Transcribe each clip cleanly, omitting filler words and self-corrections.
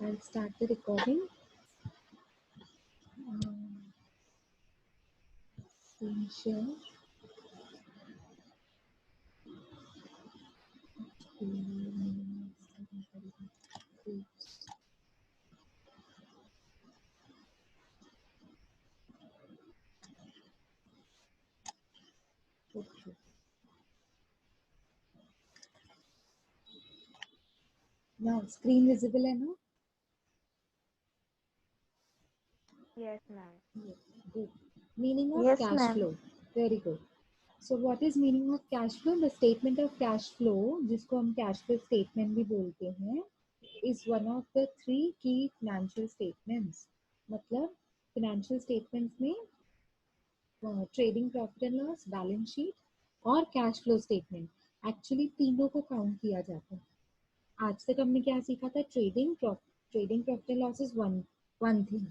I'll start the recording. Screen share. Okay. Now screen visible है ना? Yes, ma'am. Good. Meaning of Yes, cash ma'am. flow. Very good. So what is meaning of cash flow? The statement of cash flow, जिसको हम cash flow statement भी बोलते हैं, is one of the three key financial statements. मतलब financial statements में trading profit and loss, balance sheet और cash flow statement actually तीनों को काउंट किया जाता है. आज तक हमने क्या सीखा था? Trading profit and loss is one thing,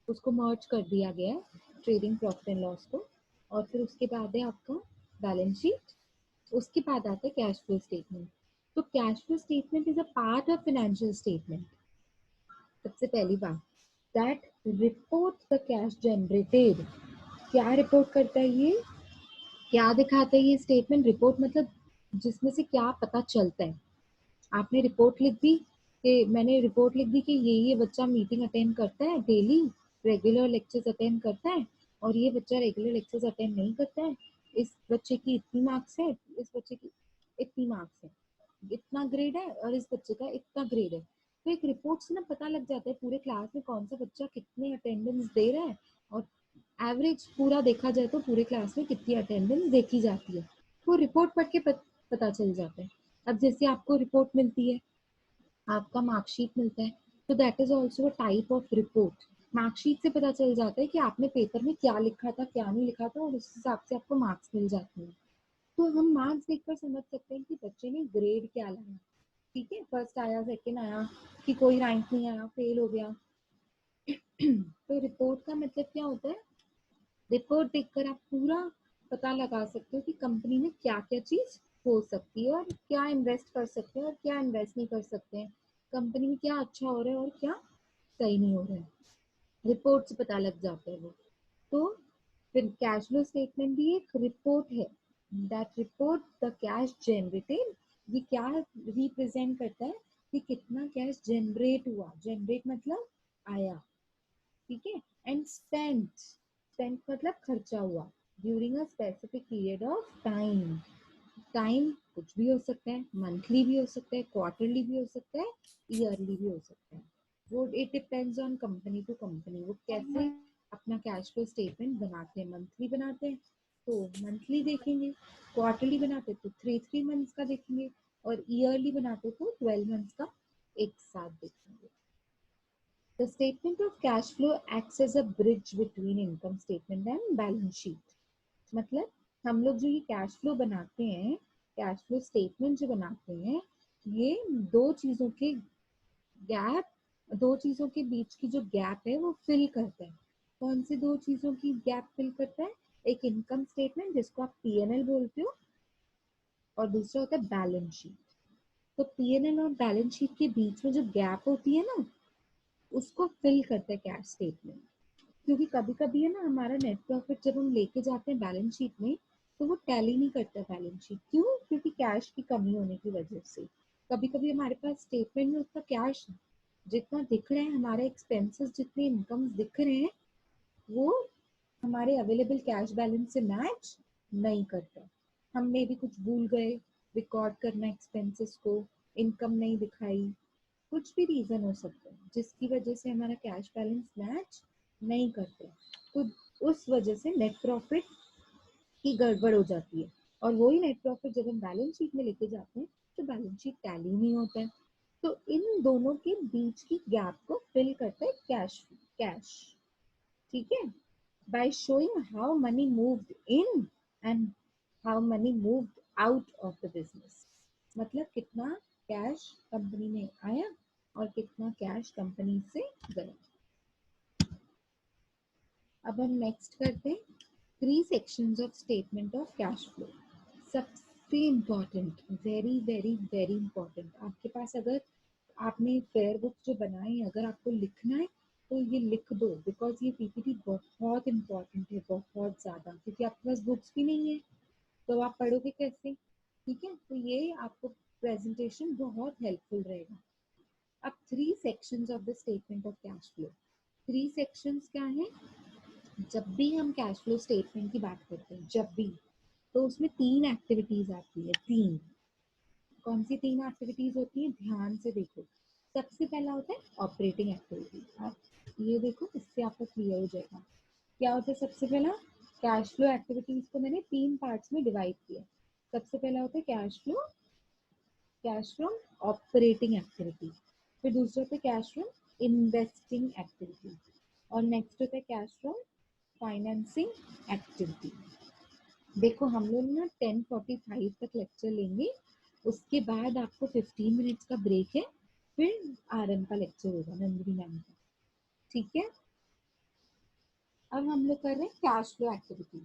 उसको मर्ज कर दिया गया है ट्रेडिंग प्रॉफिट एंड लॉस को. और फिर उसके बाद है आपका बैलेंस शीट, उसके बाद आता है कैश फ्लो स्टेटमेंट. तो cash flow statement is a part of financial statement. सबसे पहली बात, that report the cash generated. क्या रिपोर्ट करता है ये? क्या दिखाता है ये स्टेटमेंट? रिपोर्ट मतलब जिसमें से क्या पता चलता है. आपने रिपोर्ट लिख दी कि मैंने रिपोर्ट लिख दी कि ये बच्चा मीटिंग अटेंड करता है डेली, रेगुलर लेक्चर्स अटेंड करता है, और ये बच्चा रेगुलर लेक्चर्स अटेंड नहीं करता है. इस बच्चे की इतनी मार्क्स है, इस बच्चे की इतनी मार्क्स है, इतना ग्रेड है, और इस बच्चे का इतना ग्रेड है. तो एक रिपोर्ट से ना पता लग जाता है पूरे क्लास में कौन सा बच्चा कितने अटेंडेंस दे रहा है, और एवरेज पूरा देखा जाए तो पूरे क्लास में कितनी अटेंडेंस देखी जाती है. वो रिपोर्ट पढ़ के पता चल जाता है. अब जैसे आपको रिपोर्ट मिलती है, आपका मार्कशीट मिलता है, तो that is also a type of report. Marksheet से पता चल जाता है कि आपने पेपर में क्या लिखा था, क्या नहीं लिखा था, और उस हिसाब से आपको मार्क्स मिल जाते हैं. तो हम मार्क्स देखकर समझ सकते हैं कि बच्चे ने ग्रेड क्या लाया. ठीक है, फर्स्ट आया, सेकंड आया, कि कोई रैंक नहीं आया, फेल हो गया. तो रिपोर्ट का मतलब क्या होता है? रिपोर्ट देखकर आप पूरा पता लगा सकते हो कि कंपनी में क्या क्या चीज हो सकती है, और क्या इन्वेस्ट कर सकते हैं और क्या इन्वेस्ट नहीं कर सकते हैं, कंपनी में क्या अच्छा हो रहा है और क्या सही नहीं हो रहा है. रिपोर्ट से पता लग जाता है वो. तो फिर कैश फ्लो स्टेटमेंट भी एक रिपोर्ट है. That report the cash generated. ये क्या रिप्रेजेंट करता है? कि कितना कैश जनरेट हुआ. जनरेट मतलब आया. ठीक है. एंड स्पेंट मतलब खर्चा हुआ during a specific period of time. Time कुछ भी हो सकता है, मंथली भी हो सकता है, क्वार्टरली भी हो सकता है, ईयरली भी हो सकता है. वो it depends on company to company, वो कैसे अपना कैश फ्लो स्टेटमेंट बनाते हैं. मंथली बनाते हैं तो मंथली देखेंगे, क्वार्टरली बनाते तो थ्री मंथ्स का देखेंगे, और ईयरली बनाते तो 12 मंथ्स का एक साथ देखेंगे. The statement of cash flow acts as a bridge between income statement and balance sheet. मतलब हम लोग जो ये कैश फ्लो बनाते हैं, कैश फ्लो स्टेटमेंट जो बनाते हैं, ये दो चीजों के दो चीजों के बीच की जो गैप है वो फिल करता है. कौन सी दो चीजों की गैप फिल करता है? एक इनकम स्टेटमेंट जिसको आप पीएनएल बोलते हो, और दूसरा होता है बैलेंस शीट. तो पीएनएल और बैलेंस शीट के बीच में जो गैप होती है ना, उसको फिल करते हैं कैश स्टेटमेंट. क्योंकि कभी कभी है ना, हमारा नेट प्रॉफिट जब हम लेके जाते हैं बैलेंस शीट में, तो वो टैली नहीं करता बैलेंस शीट. क्यों? क्योंकि कैश की कमी होने की वजह से. कभी कभी हमारे पास स्टेटमेंट में उसका कैश जितना दिख रहा है, हमारे एक्सपेंसेस जितने इनकम दिख रहे हैं, वो हमारे अवेलेबल कैश बैलेंस से मैच नहीं करता. हम में भी कुछ भूल गए रिकॉर्ड करना एक्सपेंसेस को, इनकम नहीं दिखाई, कुछ भी रीजन हो सकता है जिसकी वजह से हमारा कैश बैलेंस मैच नहीं करते. तो उस वजह से नेट प्रॉफिट की गड़बड़ हो जाती है, और वही नेट प्रॉफिट जब हम बैलेंस शीट में लेके जाते हैं तो बैलेंस शीट टैली नहीं होता है. तो इन दोनों के बीच की गैप को फिल करता है कैश. ठीक है. By showing how many moved in and how many moved out of the business. मतलब कितना कैश कंपनी में आया और कितना कैश कंपनी से गया. अब हम नेक्स्ट करते हैं three sections of statement of cash flow. सबसे important, very very very important, आपके पास अगर आपने फेयर बुक जो बनाए, अगर आपको लिखना है तो ये लिख दो, बिकॉज ये पीपीटी बहुत इंपॉर्टेंट है, बहुत ज़्यादा, क्योंकि आपके पास बुक्स भी नहीं है तो आप पढ़ोगे कैसे। ठीक है, तो ये आपको प्रेजेंटेशन बहुत हेल्पफुल रहेगा। अब 3 sections of the statement of cash flow. 3 sections क्या है? जब भी हम कैश फ्लो स्टेटमेंट की बात करते हैं, जब भी, तो उसमें 3 एक्टिविटीज आती है। तीन, कौन सी 3 एक्टिविटीज होती हैं? ध्यान से देखो। सबसे पहला होता है ऑपरेटिंग एक्टिविटी। आप ये देखो, इससे आपको क्लियर हो जाएगा क्या होता है। सबसे पहला, कैश फ्लो एक्टिविटीज को मैंने 3 पार्ट्स में डिवाइड किया। सबसे पहला होता है कैश फ्रॉम ऑपरेटिंग एक्टिविटी, फिर दूसरा होता है कैश फ्रॉम इन्वेस्टिंग एक्टिविटी, और नेक्स्ट होता है कैश फ्रॉम फाइनेंसिंग एक्टिविटी। देखो हम लोग ना 10:45 तक लेक्चर लेंगे, उसके बाद आपको 15 मिनट्स का ब्रेक है, फिर आरएम का लेक्चर होगा, नंदिनी मैम का। ठीक है, अब हम लोग कर रहे हैं cash flow activity,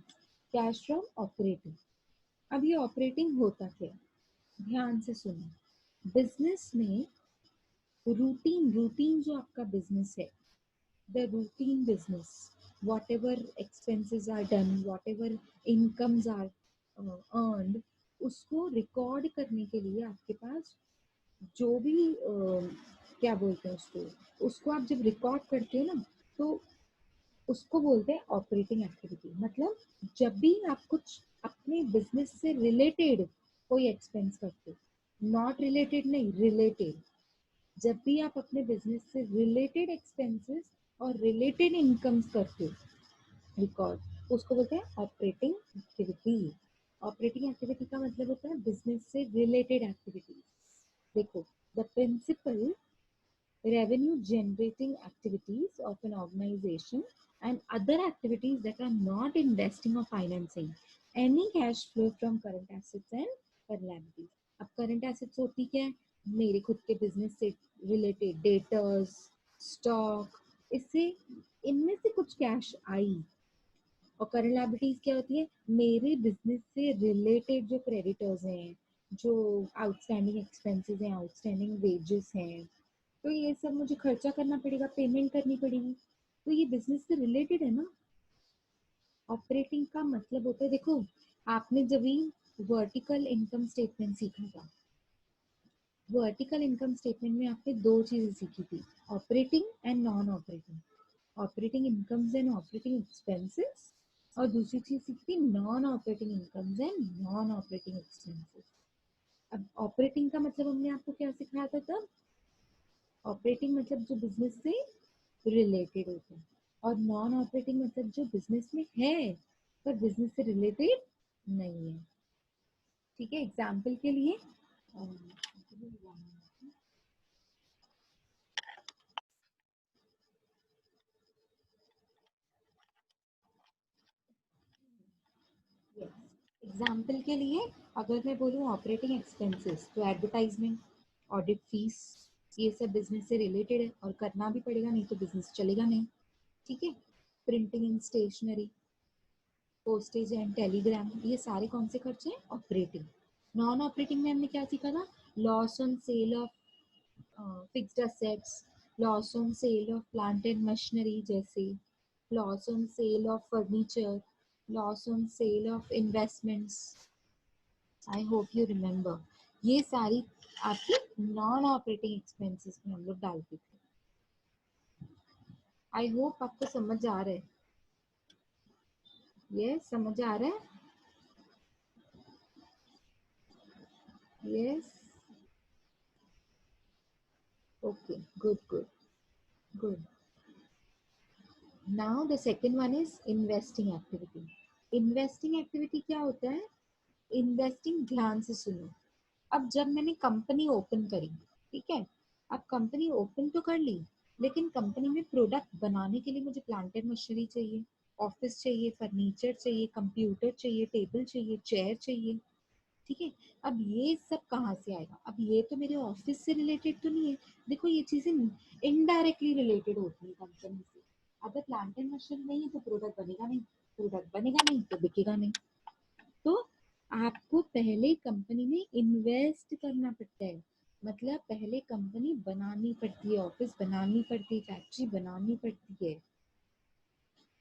cash from operating. अब ये ऑपरेटिंग होता क्या है, ध्यान से सुनो। बिजनेस में रूटीन जो आपका बिजनेस है, the routine business, whatever expenses are done, whatever incomes are earned, उसको रिकॉर्ड करने के लिए आपके पास जो भी क्या बोलते हैं उसको, आप जब रिकॉर्ड करते हो ना, तो उसको बोलते हैं ऑपरेटिंग एक्टिविटी। मतलब जब भी आप कुछ अपने बिजनेस से रिलेटेड कोई एक्सपेंस करते हो, नॉट रिलेटेड नहीं, रिलेटेड, जब भी आप अपने बिजनेस से रिलेटेड एक्सपेंसेस और रिलेटेड इनकम्स करते हो रिकॉर्ड, उसको बोलते हैं ऑपरेटिंग एक्टिविटी। ऑपरेटिंग एक्टिविटी का मतलब होता है बिजनेस से रिलेटेड एक्टिविटीज। देखो, the principal revenue generating activities of an organization and other activities that are not investing or financing any cash flow from current assets and current liabilities। अब current assets होती क्या है? मेरे खुद के business से related debtors, stock, इससे इनमें से कुछ कैश आई। और करंट लायबिलिटीज क्या होती है? मेरे बिजनेस से रिलेटेड जो क्रेडिटर्स हैं, जो आउटस्टैंडिंग एक्सपेंसेस हैं, आउटस्टैंडिंग वेजेस हैं, तो ये सब मुझे खर्चा करना पड़ेगा, पेमेंट करनी पड़ेगी, तो ये बिजनेस से रिलेटेड है ना। ऑपरेटिंग का मतलब होता है, देखो आपने जब भी वर्टिकल इनकम स्टेटमेंट सीखा था, वर्टिकल इनकम स्टेटमेंट में आपने 2 चीजें सीखी थी, operating and non operating, operating incomes and operating expenses, और दूसरी चीज सीखी थी non operating incomes and non operating expenses. अब ऑपरेटिंग का मतलब हमने आपको क्या सिखाया था तब? ऑपरेटिंग मतलब जो बिजनेस से रिलेटेड होता है, और नॉन ऑपरेटिंग मतलब जो बिजनेस में है पर बिजनेस से रिलेटेड नहीं है। ठीक है, एग्जाम्पल के लिए एग्जाम्पल के लिए अगर मैं बोलूँ ऑपरेटिंग एक्सपेंसेस, तो एडवर्टाइजमेंट, ऑडिट फीस, ये सब बिजनेस से रिलेटेड है और करना भी पड़ेगा, नहीं तो बिजनेस चलेगा नहीं। ठीक है, printing and stationery, postage and telegram, ये सारे कौन से खर्चे हैं? ऑपरेटिंग। नॉन ऑपरेटिंग में हमने क्या सीखा था? Loss on sale of fixed assets, loss on sale of plant and machinery, जैसे loss on sale of furniture, loss on sale of investments. I hope you remember, ये सारी आपकी नॉन ऑपरेटिंग एक्सपेंसेस में हम लोग डालते थे। आई होप आपको समझ आ रहा है, ये समझ आ रहा है? Yes, okay, good good good. Now the second one is investing activity. Investing activity क्या होता है? इन्वेस्टिंग, ध्यान से सुनो। अब जब मैंने कंपनी ओपन करी, ठीक है, अब कंपनी ओपन तो कर ली, लेकिन कंपनी में प्रोडक्ट बनाने के लिए मुझे प्लांट एंड मशीनरी चाहिए, ऑफिस चाहिए, फर्नीचर चाहिए, कंप्यूटर चाहिए, टेबल चाहिए, चेयर चाहिए। ठीक है, अब ये सब कहाँ से आएगा? अब ये तो मेरे ऑफिस से रिलेटेड तो नहीं है। देखो ये चीजें इनडायरेक्टली रिलेटेड होती है कंपनी से। अगर प्लांट एंड मशीन नहीं है तो प्रोडक्ट बनेगा नहीं, प्रोडक्ट बनेगा नहीं तो बिकेगा नहीं। तो आपको पहले कंपनी में इन्वेस्ट करना पड़ता है। मतलब पहले कंपनी बनानी पड़ती है, ऑफिस बनानी पड़ती है, फैक्ट्री बनानी पड़ती है।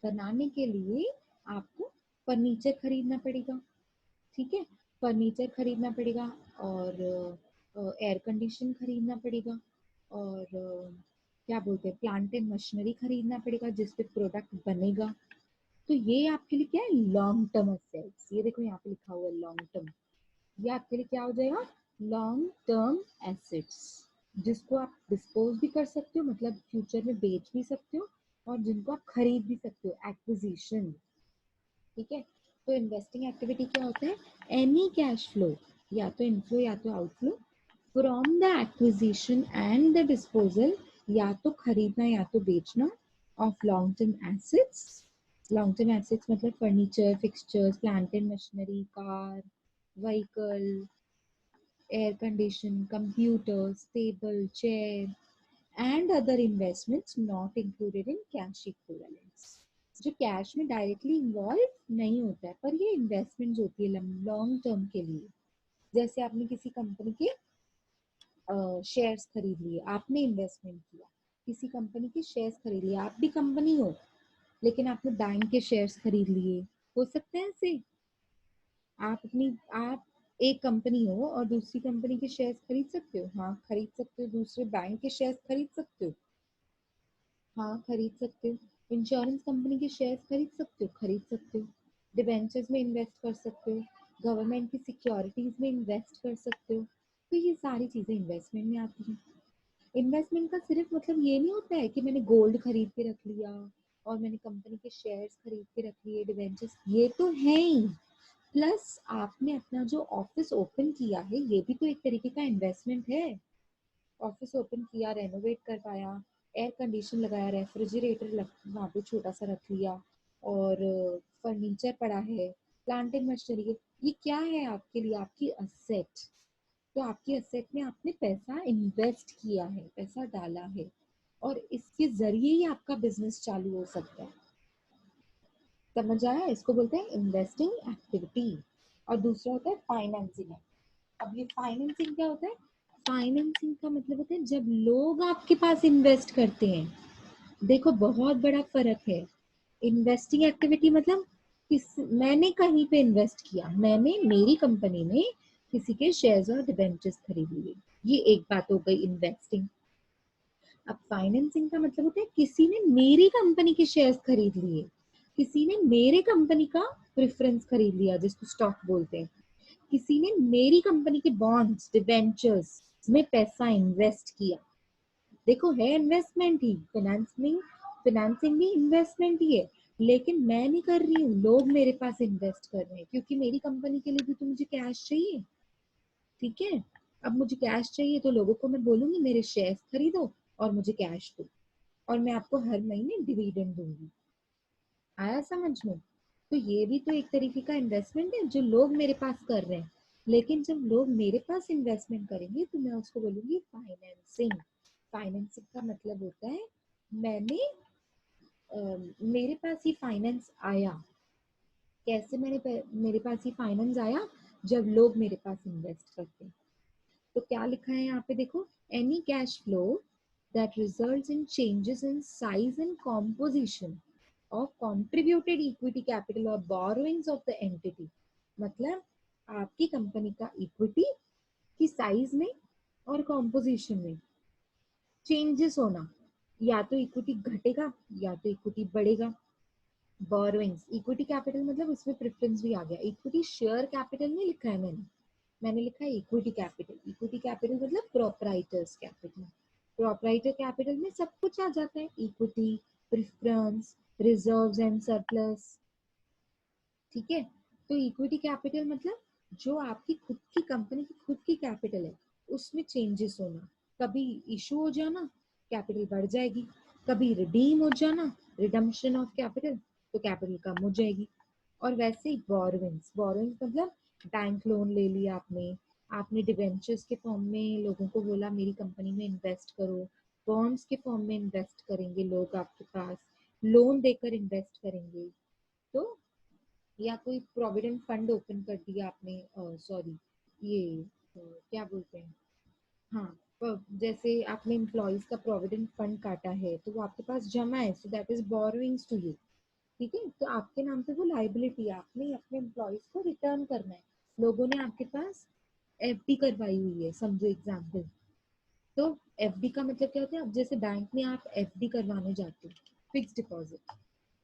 बनाने के लिए आपको फर्नीचर खरीदना पड़ेगा, ठीक है, फर्नीचर खरीदना पड़ेगा, और एयर कंडीशन खरीदना पड़ेगा, और क्या बोलते हैं, प्लांट एंड मशीनरी खरीदना पड़ेगा जिसपे प्रोडक्ट बनेगा। तो ये आपके लिए क्या है, लॉन्ग टर्म एसेट्स। ये देखो यहाँ पे लिखा हुआ है लॉन्ग टर्म। ये आपके लिए क्या हो जाएगा, लॉन्ग टर्म एसेट्स, जिसको आप डिस्पोज भी कर सकते हो, मतलब फ्यूचर में बेच भी सकते हो, और जिनको आप खरीद भी सकते हो, एक्विजिशन। ठीक है। तो इन्वेस्टिंग एक्टिविटी क्या होता है, एनी कैश फ्लो, या तो इनफ्लो या तो outflow, from the acquisition and the disposal, या तो खरीदना या तो बेचना, of long term assets. Long term assets मतलब furniture, fixtures, plant and machinery, car, vehicle, air condition, computers, table, chair, and other investments not included in cash equivalents. जो cash में directly involve नहीं होता है, पर ये इन्वेस्टमेंट्स होती है लॉन्ग टर्म के लिए। जैसे आपने किसी कंपनी के शेयर्स खरीद लिए, आपने इन्वेस्टमेंट किया, किसी कंपनी के शेयर्स खरीद लिए, आप भी कंपनी हो लेकिन आपने बैंक के शेयर्स खरीद लिए, हो सकते हैं ऐसे। आप एक कंपनी हो और दूसरी कंपनी के शेयर्स खरीद सकते हो, हाँ खरीद सकते हो। दूसरे बैंक के शेयर्स खरीद सकते हो, हाँ खरीद सकते हो। इंश्योरेंस कंपनी के शेयर्स खरीद सकते हो, खरीद सकते हो। डिबेंचर्स में इन्वेस्ट कर सकते हो, गवर्नमेंट की सिक्योरिटीज में इन्वेस्ट कर सकते हो। तो ये सारी चीजें इन्वेस्टमेंट में आती हैं। इन्वेस्टमेंट का सिर्फ मतलब ये नहीं होता है कि मैंने गोल्ड खरीद के रख लिया और मैंने कंपनी के शेयर्स खरीद के रख लिए, डिबेंचर्स, ये तो है ही। प्लस आपने अपना जो ऑफिस ओपन किया है, ये भी तो एक तरीके का इन्वेस्टमेंट है। ऑफिस ओपन किया, रेनोवेट कर पाया, एयर कंडीशन लगाया, रेफ्रिजरेटर वहाँ पे छोटा सा रख लिया, और फर्नीचर पड़ा है, प्लांट एंड मशीनरी, ये क्या है आपके लिए, आपकी असेट। तो आपकी असेट में आपने पैसा इन्वेस्ट किया है, पैसा डाला है, और इसके जरिए ही आपका बिजनेस चालू हो सकता है। समझ आया, इसको बोलते हैं इन्वेस्टिंग एक्टिविटी। और दूसरा होता है फाइनेंसिंग। अब ये फाइनेंसिंग क्या होता है, फाइनेंसिंग का मतलब होता है जब लोग आपके पास इन्वेस्ट करते हैं। देखो बहुत बड़ा फर्क है। इन्वेस्टिंग एक्टिविटी मतलब मैंने कहीं पे इन्वेस्ट किया, मैंने मेरी कंपनी में किसी के शेयर्स और डिबेंचर्स खरीद लिए, ये एक बात हो गई इन्वेस्टिंग। अब फाइनेंसिंग का मतलब होता है किसी ने मेरी कंपनी के शेयर्स खरीद लिए, किसी ने मेरे कंपनी का प्रेफरेंस खरीद लिया जिसको स्टॉक बोलते हैं, किसी ने मेरी कंपनी के बॉन्ड्स, डिबेंचर्स में पैसा इन्वेस्ट किया। देखो है इन्वेस्टमेंट ही, फाइनेंसिंग, फाइनेंसिंग भी इन्वेस्टमेंट ही है। लेकिन मैं नहीं कर रही हूँ, लोग मेरे पास इन्वेस्ट कर रहे हैं, क्योंकि मेरी कंपनी के लिए भी तो मुझे कैश चाहिए। ठीक है। अब मुझे कैश चाहिए तो लोगों को मैं बोलूंगी मेरे शेयर्स खरीदो और मुझे कैश दो, और मैं आपको हर महीने डिविडेंड दूंगी। आया समझ में। तो ये भी तो एक तरीके का इन्वेस्टमेंट है जो लोग मेरे पास कर रहे हैं। लेकिन जब लोग मेरे पास इन्वेस्टमेंट करेंगे तो मैं उसको बोलूंगी फाइनेंसिंग। फाइनेंसिंग का मतलब होता है मैंने मेरे पास ये फाइनेंस आया। कैसे मेरे पास ये फाइनेंस आया, जब लोग मेरे पास इन्वेस्ट करते हैं। तो क्या लिखा है यहाँ पे देखो, any cash flow that results in changes in size and composition of contributed equity capital or borrowings of the entity। मतलब आपकी कंपनी का इक्विटी की साइज में और कॉम्पोजिशन में चेंजेस होना, या तो इक्विटी घटेगा या तो इक्विटी बढ़ेगा। बोरोइंग्स, इक्विटी कैपिटल मतलब उसमें प्रेफरेंस भी आ गया, इक्विटी शेयर कैपिटल नहीं लिखा है मैंने, मैंने लिखा है इक्विटी कैपिटल। इक्विटी कैपिटल मतलब प्रोपराइटर्स कैपिटल। प्रोपराइटर कैपिटल में सब कुछ आ जाता है, equity, preference, reserves and surplus. ठीक है। तो इक्विटी कैपिटल मतलब जो आपकी खुद की कंपनी की खुद की कैपिटल है, उसमें चेंजेस होना। कभी इशू हो जाना, कैपिटल बढ़ जाएगी, कभी रिडीम हो जाना, रिडम्पशन ऑफ कैपिटल, तो कैपिटल कम हो जाएगी। और वैसे ही बोरोइंग्स, बोरोइंग्स मतलब बैंक लोन ले लिया आपने, आपने डिबेंचर्स के फॉर्म में लोगों को बोला मेरी कंपनी में इन्वेस्ट करो, बॉन्ड्स के फॉर्म में इन्वेस्ट करेंगे लोग आपके पास, लोन देकर इन्वेस्ट करेंगे। तो या कोई प्रोविडेंट फंड ओपन कर दिया आपने, सॉरी ये क्या बोलते हैं, हाँ, जैसे आपने एम्प्लॉयज का प्रोविडेंट फंड काटा है तो वो आपके पास जमा है, so that is borrowings to you. ठीक है, तो आपके नाम पे वो लाइबिलिटी है, आपने अपने एम्प्लॉयज को रिटर्न करना है। लोगों ने आपके पास एफडी करवाई हुई है, समझो एग्जाम्पल। तो एफडी का मतलब क्या होता है, अब जैसे बैंक में आप एफडी करवाने जाते हो, फिक्स डिपॉजिट,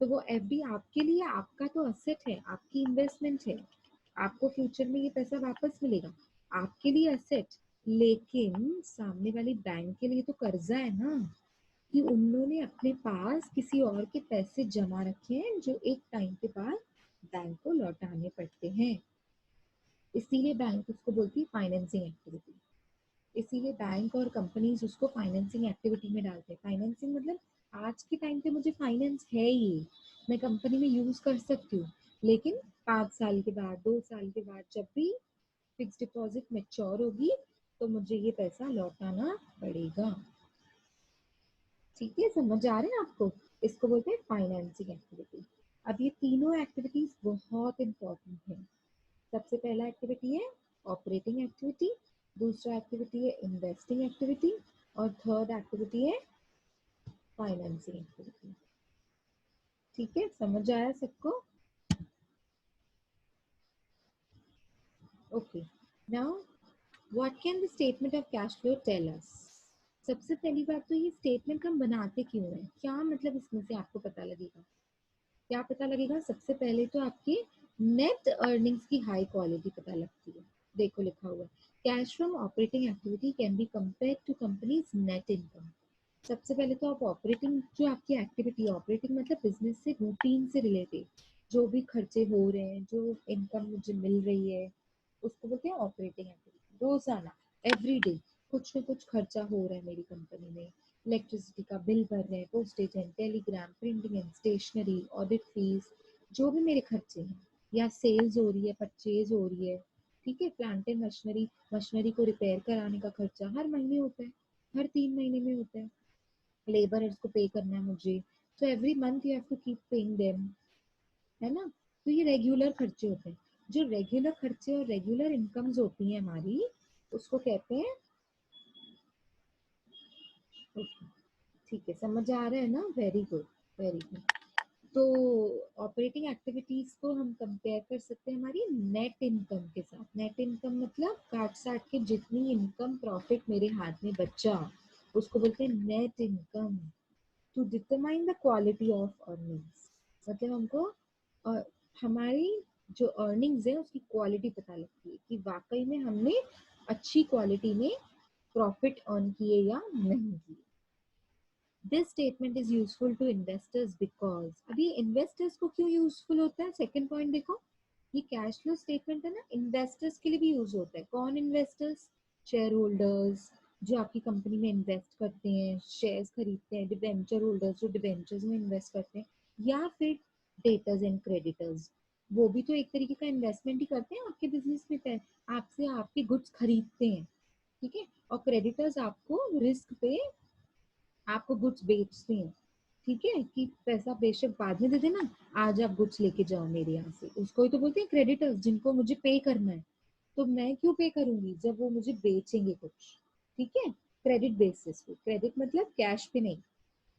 तो वो एफडी आपके लिए आपका तो असेट है, आपकी इन्वेस्टमेंट है, आपको फ्यूचर में ये पैसा वापस मिलेगा, आपके लिए असेट। लेकिन सामने वाली बैंक के लिए तो कर्जा है ना, कि उन्होंने अपने पास किसी और के पैसे जमा रखे हैं जो एक टाइम के बाद बैंक को लौटाने पड़ते हैं। इसीलिए बैंक उसको बोलती है फाइनेंसिंग एक्टिविटी। इसीलिए बैंक और कंपनीज उसको फाइनेंसिंग एक्टिविटी में डालते हैं। फाइनेंसिंग मतलब आज के टाइम पे मुझे फाइनेंस है, ये मैं कंपनी में यूज कर सकती हूँ, लेकिन 5 साल के बाद, 2 साल के बाद, जब भी फिक्स डिपॉजिट मैच्योर होगी तो मुझे ये पैसा लौटाना पड़ेगा। ठीक है, समझ आ रहे हैं आपको? इसको बोलते हैं फाइनेंसिंग एक्टिविटी। अब ये तीनों एक्टिविटीज बहुत इंपॉर्टेंट है। सबसे पहला एक्टिविटी है ऑपरेटिंग एक्टिविटी, दूसरा एक्टिविटी है इन्वेस्टिंग एक्टिविटी, और थर्ड एक्टिविटी है फाइनेंसिंग एक्टिविटी। ठीक है, समझ आया सबको? Okay, now what can the statement of cash flow tell us? सबसे पहली बात तो ये स्टेटमेंट हम बनाते क्यों हैं, क्या मतलब इसमें से आपको पता लगेगा। क्या पता लगेगा? सबसे पहले तो आपकी नेट अर्निंग्स की हाई क्वालिटी पता लगती है। देखो लिखा हुआ है, cash from operating activity can be compared to company's net income. सबसे पहले तो आप ऑपरेटिंग, जो आपकी एक्टिविटी है, ऑपरेटिंग मतलब बिजनेस से रूटीन से रिलेटेड जो भी खर्चे हो रहे हैं, जो इनकम मुझे मिल रही है, उसको बोलते हैं ऑपरेटिंग एक्टिविटी। रोजाना, एवरी डे कुछ ना कुछ खर्चा हो रहा है मेरी कंपनी में, इलेक्ट्रिसिटी का बिल भर रहे हैं, postage and telegram, printing and stationery, audit fees, जो भी मेरे खर्चे हैं, या सेल्स हो रही है, परचेज हो रही है। ठीक है, प्लांट एंड मशीनरी, मशीनरी को रिपेयर कराने का खर्चा हर महीने होता है, हर 3 महीने में होता है। लेबरर्स को पे करना है मुझे, तो every month you have to keep paying them, है ना। तो ये रेगुलर खर्चे होते हैं। जो रेगुलर खर्चे और रेगुलर इनकम्स होती हैं हमारी, उसको कहते हैं। ठीक है, समझ आ रहा है ना? Very good, very good. तो ऑपरेटिंग एक्टिविटीज को हम कंपेयर कर सकते हैं हमारी नेट इनकम के साथ। नेट इनकम मतलब काट साट के जितनी इनकम प्रॉफिट मेरे हाथ में बचा, उसको बोलते हैं net income. To determine the quality of earnings, मतलब हमको अ, हमारी जो अर्निंग्स है उसकी क्वालिटी पता लगती है कि वाकई में हमने अच्छी क्वालिटी में प्रॉफिट अर्न किए या नहीं किए। This statement is useful to investors because, अभी इन्वेस्टर्स को क्यों यूजफुल होता है, सेकंड पॉइंट देखो। ये कैश फ्लो स्टेटमेंट है ना, इन्वेस्टर्स के लिए भी यूज होता है। कौन इन्वेस्टर्स? शेयर होल्डर्स, जो आपकी कंपनी में इन्वेस्ट करते हैं, शेयर्स खरीदते हैं, डिबेंचर होल्डर्स जो डिबेंचर्स में इन्वेस्ट करते हैं, या फिर डेटर्स एंड क्रेडिटर्स, वो भी तो एक तरीके का इन्वेस्टमेंट ही करते हैं आपके बिजनेस में, आपसे आपके गुड्स खरीदते हैं। ठीक है, और क्रेडिटर्स आपको रिस्क पे आपको गुड्स बेचते हैं। ठीक है, कि पैसा बेशक बाद में दे देना, आज आप गुड्स लेके जाओ मेरे यहाँ से, उसको ही तो बोलते हैं क्रेडिटर्स, जिनको मुझे पे करना है। तो मैं क्यों पे करूंगी जब वो मुझे बेचेंगे कुछ। ठीक है, क्रेडिट बेसिस पे, क्रेडिट मतलब कैश पे नहीं,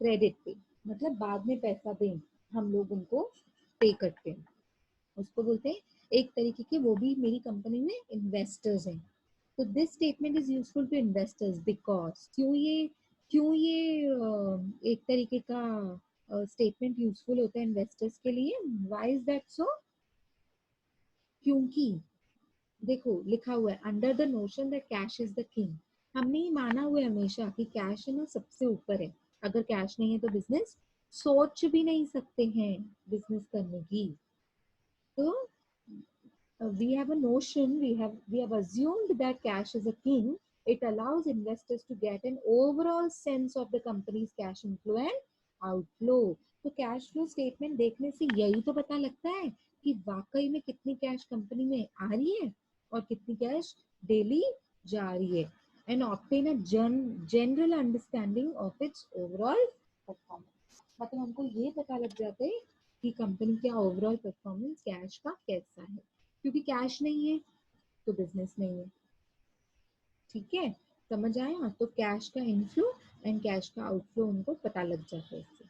क्रेडिट पे मतलब बाद में पैसा दें, हम लोग उनको पे करते हैं, उसको बोलते हैं एक तरीके के, वो भी मेरी कंपनी में इन्वेस्टर्स हैं। तो this statement is useful to investors because, क्यों ये एक तरीके का स्टेटमेंट यूजफुल होता है इन्वेस्टर्स के लिए, व्हाई इज दैट सो? क्योंकि देखो लिखा हुआ है, under the notion that cash is the king. हमने ये माना हुआ है हमेशा कि कैश है ना सबसे ऊपर है, अगर कैश नहीं है तो बिजनेस सोच भी नहीं सकते हैं बिजनेस करने की। तो we have a notion, we have assumed that cash is a king. It allows investors to get an overall sense of the company's cash inflow and outflow. तो कैश फ्लो स्टेटमेंट देखने से यही तो पता लगता है कि वाकई में कितनी कैश कंपनी में आ रही है और कितनी कैश डेली जा रही है, and obtain a general understanding of its overall performance. मतलब हमको ये पता लग जाता है कि कंपनी का ओवरऑल परफॉर्मेंस कैश का कैसा है, क्योंकि कैश नहीं है तो बिजनेस नहीं है। ठीक है, समझ आया? तो कैश का इनफ्लो एंड कैश का आउटफ्लो उनको पता लग जाता है इससे।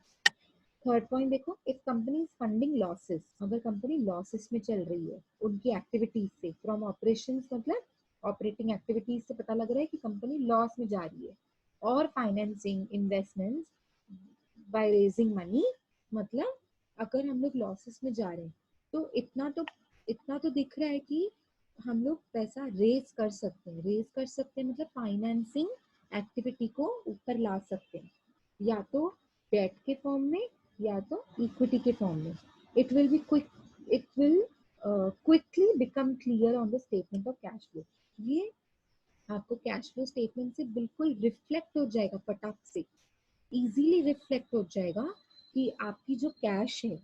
थर्ड पॉइंट देखो, if company is funding losses, अगर कंपनी लॉसेस में चल रही है उनकी एक्टिविटीज से, फ्रॉम ऑपरेशंस मतलब ऑपरेटिंग एक्टिविटीज से पता लग रहा है कि कंपनी लॉस में जा रही है, और financing investments by raising money, मतलब अगर हम लोग लॉसेस में जा रहे हैं तो इतना तो दिख रहा है कि हम लोग पैसा रेज कर सकते हैं, रेज कर सकते हैं मतलब फाइनेंसिंग एक्टिविटी को ऊपर ला सकते हैं, या तो डेट के फॉर्म में या तो इक्विटी के फॉर्म में। It will be quick, it will quickly become clear on the statement of cash flow. ये आपको कैश फ्लो स्टेटमेंट से बिल्कुल रिफ्लेक्ट हो जाएगा, फटाक से इजीली रिफ्लेक्ट हो जाएगा कि आपकी जो कैश है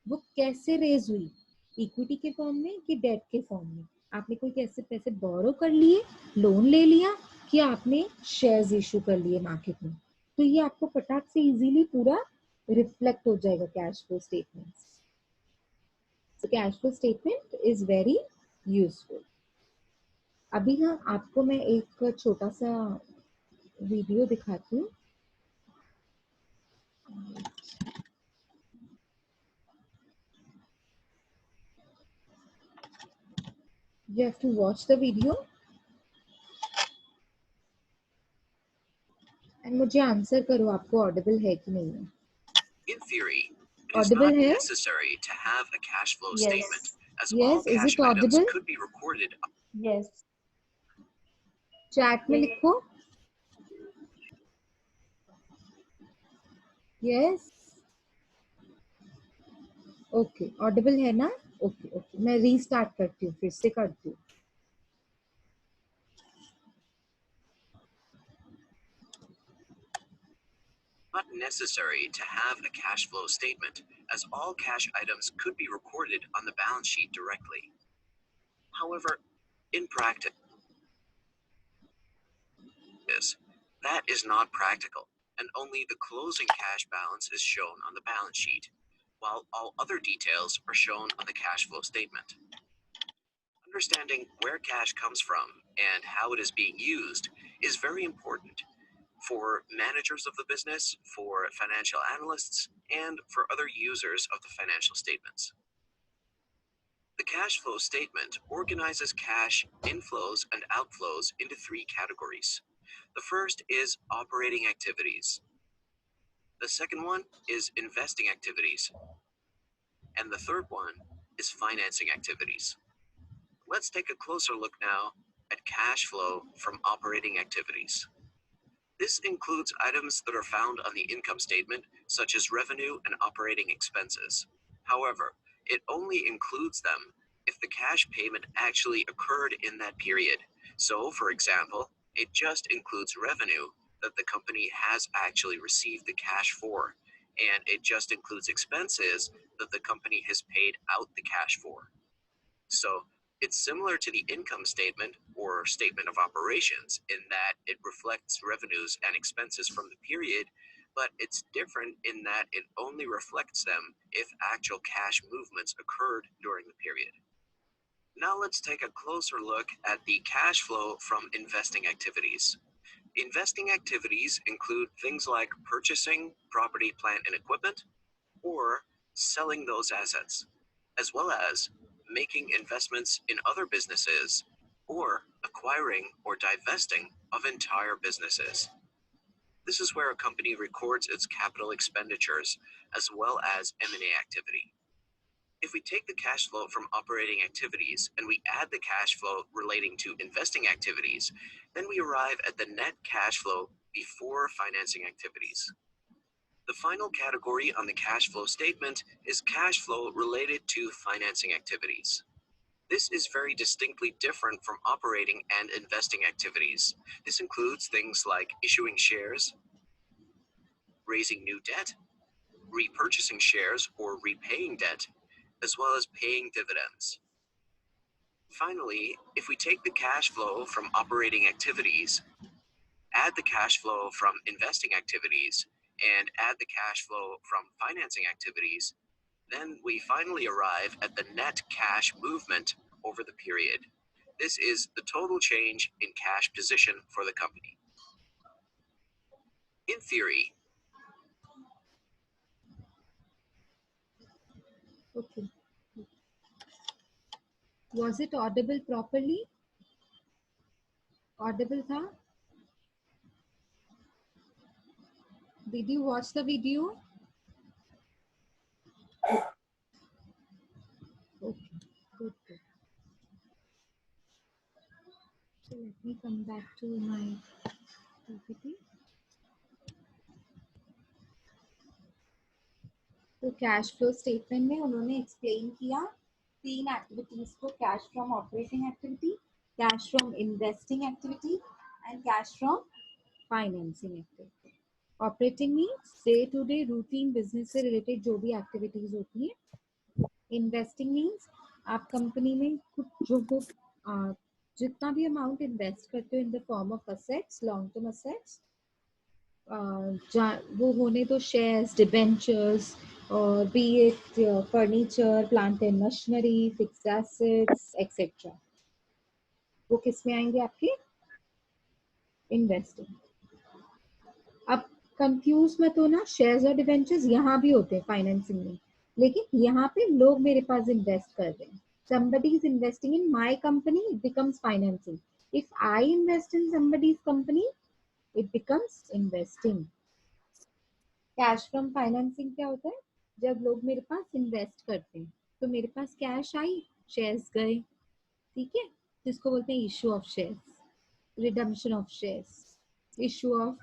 वो कैसे रेज हुई, इक्विटी के फॉर्म में कि डेट के फॉर्म में, आपने कोई कैसे पैसे बोरो कर लिए, लोन ले लिया, कि आपने शेयर्स इशू कर लिए मार्केट में। तो ये आपको फटाक से इजीली पूरा रिफ्लेक्ट हो जाएगा cash flow statement. so cash flow statement is very useful. अभी ना आपको मैं एक छोटा सा वीडियो दिखाती हूँ। You have to watch the video and मुझे आंसर करो आपको ऑडिबल है कि नहीं है। In theory, it is Audible not है? necessary to have a cash flow Yes. statement, as Yes, all is cash it items audible? could be recorded. Yes. Chat में लिखो यस। ओके, ऑडिबल है ना? Okay okay, मैं restart करती हूँ, फिर से करती हूँ। Not necessary to have a cash flow statement, as all cash items could be recorded on the balance sheet directly. However, in practice, that is not practical, and only the closing cash balance is shown on the balance sheet, while all other details are shown on the cash flow statement. Understanding where cash comes from and how it is being used is very important for managers of the business, for financial analysts, and for other users of the financial statements. The cash flow statement organizes cash inflows and outflows into three categories. The first is operating activities. The second one is investing activities. And the third one is financing activities. Let's take a closer look now at cash flow from operating activities. This includes items that are found on the income statement, such as revenue and operating expenses. However, it only includes them if the cash payment actually occurred in that period. So, for example, it just includes revenue that the company has actually received the cash for, and it just includes expenses that the company has paid out the cash for. So, it's similar to the income statement or statement of operations in that it reflects revenues and expenses from the period, but it's different in that it only reflects them if actual cash movements occurred during the period. Now let's take a closer look at the cash flow from investing activities. Investing activities include things like purchasing property, plant, and equipment, or selling those assets, as well as making investments in other businesses, or acquiring or divesting of entire businesses. This is where a company records its capital expenditures as well as M&A activity. If we take the cash flow from operating activities and we add the cash flow relating to investing activities, then we arrive at the net cash flow before financing activities. The final category on the cash flow statement is cash flow related to financing activities. This is very distinctly different from operating and investing activities. This includes things like issuing shares, raising new debt, repurchasing shares or repaying debt, as well as paying dividends. Finally, if we take the cash flow from operating activities, add the cash flow from investing activities, and add the cash flow from financing activities, then we finally arrive at the net cash movement over the period. This is the total change in cash position for the company. In theory, Okay. Was it audible properly? Audible था? Did you watch the video? Okay, good, good. So let me come back to my PPT. तो cash flow statement में उन्होंने explain किया 3 activities को, cash from operating activity, cash from investing activity and cash from financing activity. Operating means day to day routine business से related जो भी activities होती है। इन्वेस्टिंग मीन्स आप कंपनी में कुछ जो जितना भी अमाउंट इन्वेस्ट करते हो in the form of assets, long term assets, वो होने तो शेयर्स, डिबेंचर्स और B it furniture, plant and machinery, fixed assets etcetera, वो किस में आएंगे आपके इन्वेस्टिंग। अब कंफ्यूज मत होना, शेयर्स और डिबेंचर्स यहाँ भी होते हैं फाइनेंसिंग में, लेकिन यहाँ पे लोग मेरे पास इन्वेस्ट कर रहे हैं। somebody is investing in my company, it becomes financing. If I invest in somebody's company, it becomes investing. Cash from financing क्या होता है? जब लोग मेरे पास इन्वेस्ट करते हैं तो मेरे पास कैश आई, शेयर्स गए, ठीक है, जिसको बोलते हैं issue of shares, redemption of shares, issue of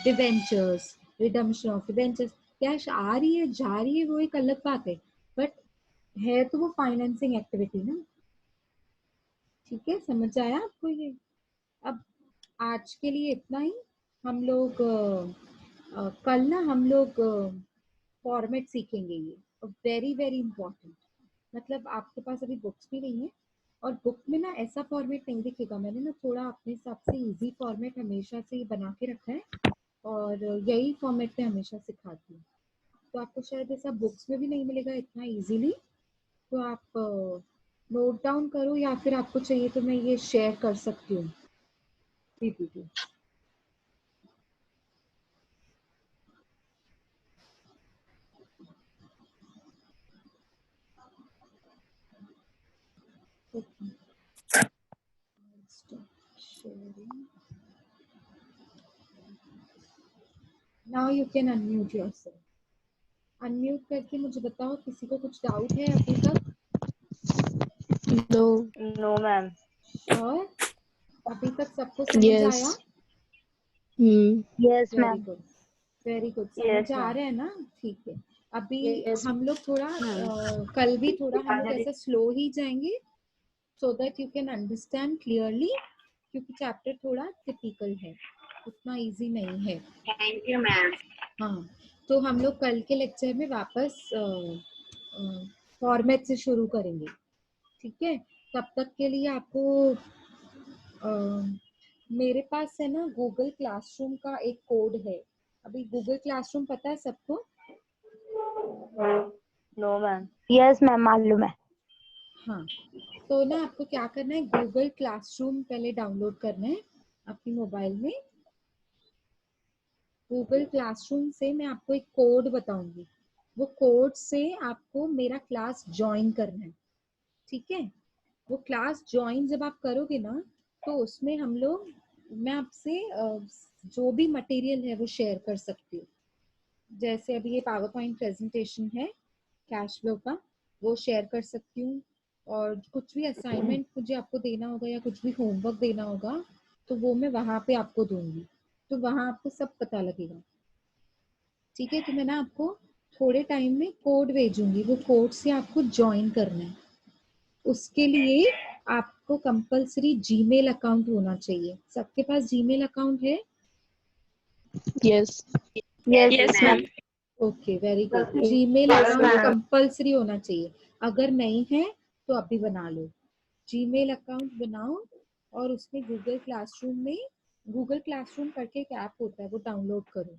debentures, redemption of debentures. Cash आ रही है, जा रही है, वो एक अलग बात है, बट है तो वो फाइनेंसिंग एक्टिविटी ना, ठीक है, समझ आया आपको ये? अब आज के लिए इतना ही। हम लोग कल ना हम लोग फॉर्मेट सीखेंगे, ये वेरी वेरी इंपॉर्टेंट। मतलब आपके पास अभी बुक्स भी नहीं है, और बुक में ना ऐसा फॉर्मेट नहीं दिखेगा, मैंने ना थोड़ा अपने हिसाब से इजी फॉर्मेट हमेशा से ही बना के रखा है, और यही फॉर्मेट में हमेशा सिखाती हूँ। तो आपको शायद ऐसा बुक्स में भी नहीं मिलेगा इतना इजीली, तो आप नोट डाउन करो, या फिर आपको चाहिए तो मैं ये शेयर कर सकती हूँ PPT. Now you can unmute yourself. Unmute करके मुझे बताओ, किसी को कुछ डाउट है अभी तक? No ma'am. और अभी तक सबको समझ आया? Yes very ma'am. Good, very good, Yes समझ आ ma'am. रहा है ना? ठीक है। अभी Yes हम लोग थोड़ा ma'am. कल भी थोड़ा हम लोग ऐसा स्लो ही जाएंगे, so that you can understand clearly, क्योंकि चैप्टर थोड़ा टिपिकल है, उतना इजी नहीं है। Thank you ma'am. हाँ, तो हम लोग कल के लेक्चर में वापस फॉर्मेट से शुरू करेंगे, ठीक है? तब तक के लिए आपको मेरे पास है ना गूगल क्लासरूम का एक कोड है। अभी गूगल क्लासरूम पता है सबको? No ma'am. Yes ma'am, मालूम है. हाँ, तो ना आपको क्या करना है, गूगल क्लासरूम पहले डाउनलोड करना है अपनी मोबाइल में। गूगल क्लासरूम से मैं आपको एक कोड बताऊंगी, वो कोड से आपको मेरा क्लास ज्वाइन करना है, ठीक है? वो क्लास ज्वाइन जब आप करोगे ना, तो उसमें हम लोग, मैं आपसे जो भी मटेरियल है वो शेयर कर सकती हूँ। जैसे अभी ये पावर पॉइंट प्रेजेंटेशन है कैश फ्लो का, वो शेयर कर सकती हूँ। और कुछ भी असाइनमेंट मुझे आपको देना होगा या कुछ भी होमवर्क देना होगा, तो वो मैं वहाँ पे आपको दूंगी, तो वहाँ आपको सब पता लगेगा, ठीक है? तो मैं ना आपको थोड़े टाइम में कोड भेजूंगी, वो कोड से आपको ज्वाइन करना है। उसके लिए आपको कंपलसरी जीमेल अकाउंट होना चाहिए। सबके पास जीमेल अकाउंट है? Yes. Yes ma'am. Okay, very good. Gmail account compulsory होना चाहिए, अगर नहीं है तो अभी बना लो। जीमेल अकाउंट बनाओ, और उसमें गूगल क्लासरूम करके एक ऐप होता है, वो डाउनलोड करो,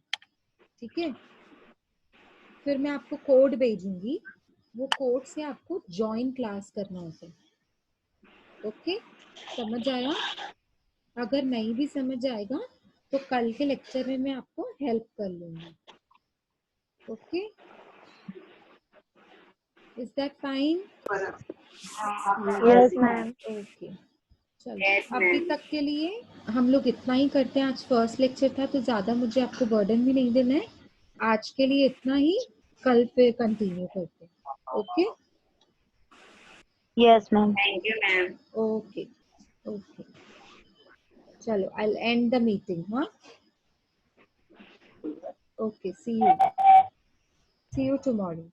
ठीक है? फिर मैं आपको कोड भेजूंगी, वो कोड से आपको ज्वाइन क्लास करना होता है, ओके? समझ आया? अगर नहीं भी समझ आएगा तो कल के लेक्चर में मैं आपको हेल्प कर लूंगी. Okay, is that fine? Yes ma'am. Okay, चलो अभी तक के लिए हम लोग इतना ही करते हैं. आज फर्स्ट लेक्चर था तो ज्यादा मुझे आपको बर्डन भी नहीं देना है. आज के लिए इतना ही, कल पे कंटिन्यू करते हैं. Okay yes ma'am. Thank you ma'am. Okay okay, चलो I will end the meeting. हाँ, ओके, सी यू टुमारो.